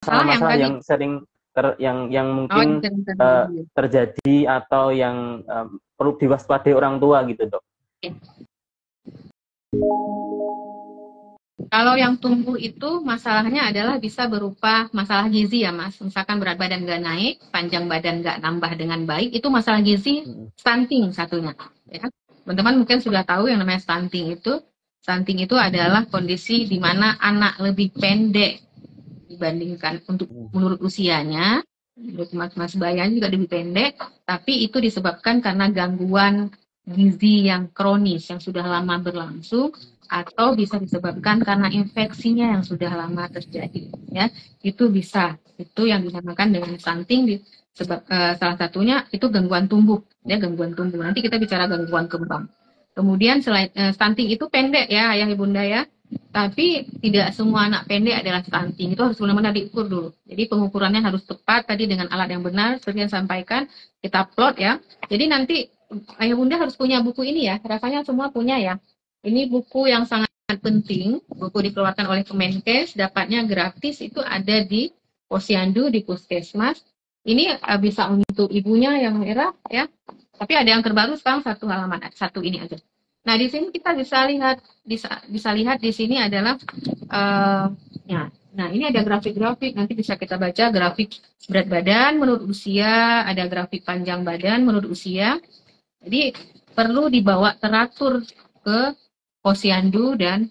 yang masalah-masalah tadi. yang sering yang Oh, mungkin yang terjadi. terjadi atau yang perlu diwaspadai orang tua gitu, Dok? Kalau yang tumbuh itu masalahnya adalah bisa berupa masalah gizi ya Mas. Misalkan berat badan nggak naik, panjang badan nggak nambah dengan baik, itu masalah gizi stunting satunya. Ya. Teman-teman mungkin sudah tahu yang namanya stunting itu. Stunting itu adalah kondisi di mana anak lebih pendek dibandingkan menurut usianya. Menurut mas bayanya juga lebih pendek, tapi itu disebabkan karena gangguan gizi yang kronis yang sudah lama berlangsung, atau bisa disebabkan karena infeksinya yang sudah lama terjadi, ya. Itu bisa, itu yang dinamakan dengan stunting. Sebab salah satunya itu gangguan tumbuh, ya, gangguan tumbuh. Nanti kita bicara gangguan kembang. Kemudian selain stunting itu pendek ya ayah ibunda ya, tapi tidak semua anak pendek adalah stunting. Itu harus benar-benar diukur dulu. Jadi pengukurannya harus tepat tadi dengan alat yang benar seperti yang sampaikan, kita plot ya. Jadi nanti ayah bunda harus punya buku ini ya, rasanya semua punya ya. Ini buku yang sangat penting, buku dikeluarkan oleh Kemenkes, dapatnya gratis, itu ada di Posyandu, di Puskesmas. Ini bisa untuk ibunya yang merah ya, tapi ada yang terbaru sekarang satu halaman, satu ini aja. Nah di sini kita bisa lihat di sini adalah ya. Nah ini ada grafik-grafik, nanti bisa kita baca grafik berat badan menurut usia, ada grafik panjang badan menurut usia. Jadi perlu dibawa teratur ke posyandu dan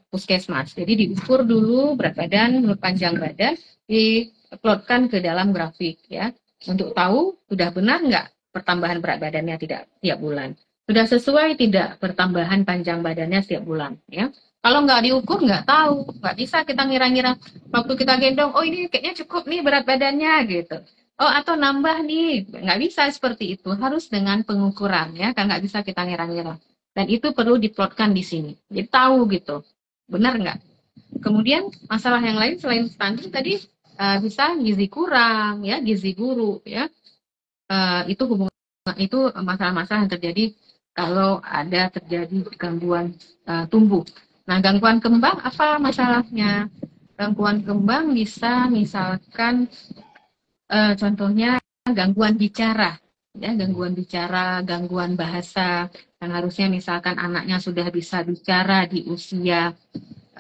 puskesmas. Jadi diukur dulu berat badan menurut panjang badan, diplotkan ke dalam grafik ya, untuk tahu sudah benar nggak pertambahan berat badannya tidak tiap bulan. Sudah sesuai tidak pertambahan panjang badannya setiap bulan ya. Kalau nggak diukur nggak tahu, nggak bisa kita ngira-ngira waktu kita gendong, oh ini kayaknya cukup nih berat badannya gitu. Oh atau nambah nih, nggak bisa seperti itu, harus dengan pengukuran ya, kan nggak bisa kita ngira-ngira. Dan itu perlu diplotkan di sini, jadi tahu gitu, benar nggak? Kemudian masalah yang lain selain stunting tadi bisa gizi kurang ya, gizi buruk ya, itu hubungan itu masalah-masalah yang terjadi kalau ada terjadi gangguan tumbuh. Nah, gangguan kembang apa masalahnya? Gangguan kembang bisa misalkan contohnya gangguan bicara, ya, gangguan bicara, gangguan bahasa, yang harusnya misalkan anaknya sudah bisa bicara di usia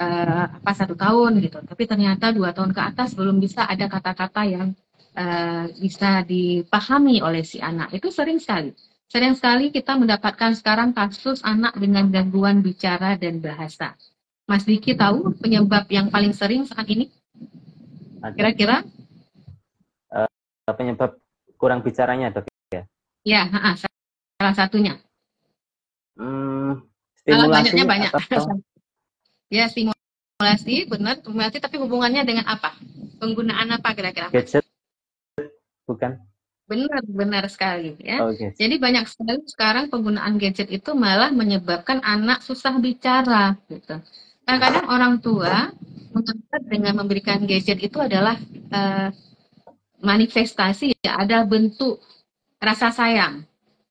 1 tahun gitu, tapi ternyata 2 tahun ke atas belum bisa ada kata-kata yang bisa dipahami oleh si anak. Itu sering sekali kita mendapatkan sekarang kasus anak dengan gangguan bicara dan bahasa. Mas Diki tahu penyebab yang paling sering saat ini? Kira-kira? Penyebab kurang bicaranya, Dok, ya? Ya, salah satunya. Stimulasi Banyaknya banyak. atau Ya, stimulasi, benar, stimulasi, tapi hubungannya dengan apa? Penggunaan apa kira-kira, Mas? gadget, bukan? Benar sekali ya. Oh, gadget. Jadi banyak sekali sekarang penggunaan gadget itu malah menyebabkan anak susah bicara gitu. Kadang-kadang orang tua menganggap dengan memberikan gadget itu adalah manifestasi ya, ada bentuk rasa sayang.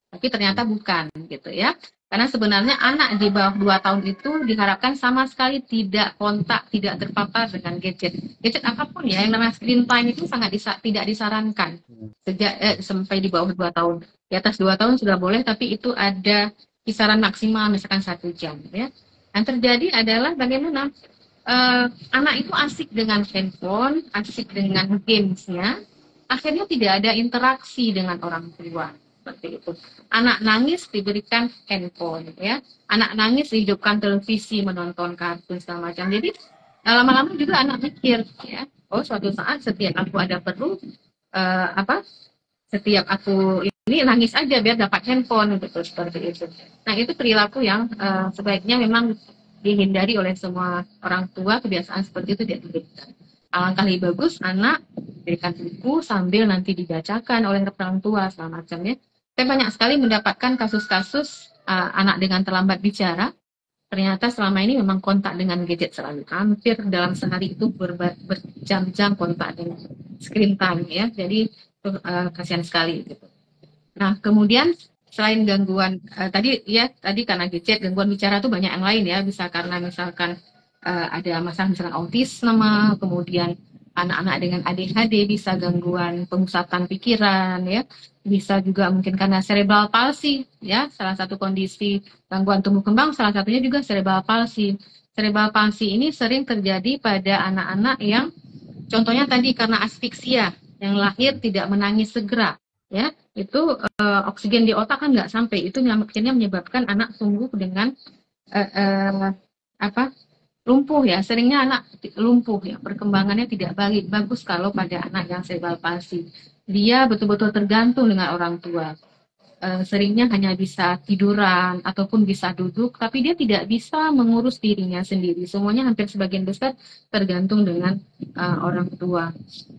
Tapi ternyata bukan gitu ya. Karena sebenarnya anak di bawah 2 tahun itu diharapkan sama sekali tidak kontak, tidak terpapar dengan gadget. Gadget apapun ya, yang namanya screen time itu sangat tidak disarankan sejak sampai di bawah 2 tahun. Di atas 2 tahun sudah boleh, tapi itu ada kisaran maksimal misalkan 1 jam ya. Yang terjadi adalah bagaimana anak itu asik dengan handphone, asik dengan gamesnya, akhirnya tidak ada interaksi dengan orang tua. Seperti itu. Anak nangis diberikan handphone ya, anak nangis dihidupkan televisi, menonton kartun segala macam. Jadi lama-lama juga anak mikir ya, oh suatu saat setiap aku ada perlu setiap aku ini nangis aja biar dapat handphone gitu, seperti itu. Nah itu perilaku yang sebaiknya memang dihindari oleh semua orang tua. Kebiasaan seperti itu tidak diberikan. Alangkah lebih bagus anak diberikan buku sambil nanti dibacakan oleh orang tua segala macamnya. Saya banyak sekali mendapatkan kasus-kasus anak dengan terlambat bicara. Ternyata selama ini memang kontak dengan gadget selalu. Hampir dalam sehari itu berjam-jam kontak dengan screen time ya. Jadi kasihan sekali gitu. Nah, kemudian selain gangguan tadi karena gadget, gangguan bicara itu banyak yang lain ya. Bisa karena misalkan ada masalah misalkan autisme, kemudian anak-anak dengan ADHD, bisa gangguan pemusatan pikiran, ya, bisa juga mungkin karena cerebral palsy, ya, salah satu kondisi gangguan tumbuh kembang, salah satunya juga cerebral palsy. Cerebral palsy ini sering terjadi pada anak-anak yang contohnya tadi karena asfiksia, yang lahir tidak menangis segera, ya, itu oksigen di otak kan nggak sampai, itu akhirnya menyebabkan anak tumbuh dengan apa lumpuh, ya, seringnya anak lumpuh, ya, perkembangannya tidak bagus kalau pada anak yang cerebral palsy. Dia betul-betul tergantung dengan orang tua. Seringnya hanya bisa tiduran ataupun bisa duduk, tapi dia tidak bisa mengurus dirinya sendiri. Semuanya hampir sebagian besar tergantung dengan orang tua.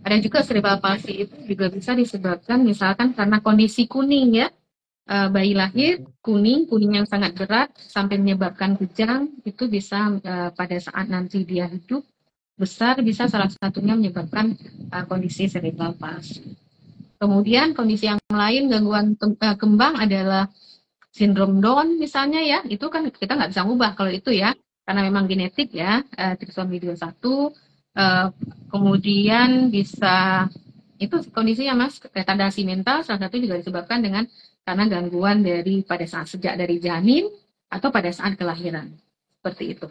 Ada juga cerebral palsy itu juga bisa disebabkan misalkan karena kondisi kuning, ya. Bayi lahir kuning yang sangat berat sampai menyebabkan kejang, itu bisa pada saat nanti dia hidup besar bisa salah satunya menyebabkan kondisi cerebral palsy. Kemudian kondisi yang lain gangguan kembang adalah sindrom Down misalnya, ya, itu kan kita nggak bisa ngubah kalau itu, ya, karena memang genetik, ya, trisomi 21. Kemudian bisa itu kondisinya, Mas, retardasi mental salah satu juga disebabkan dengan karena gangguan dari pada saat sejak dari janin atau pada saat kelahiran, seperti itu.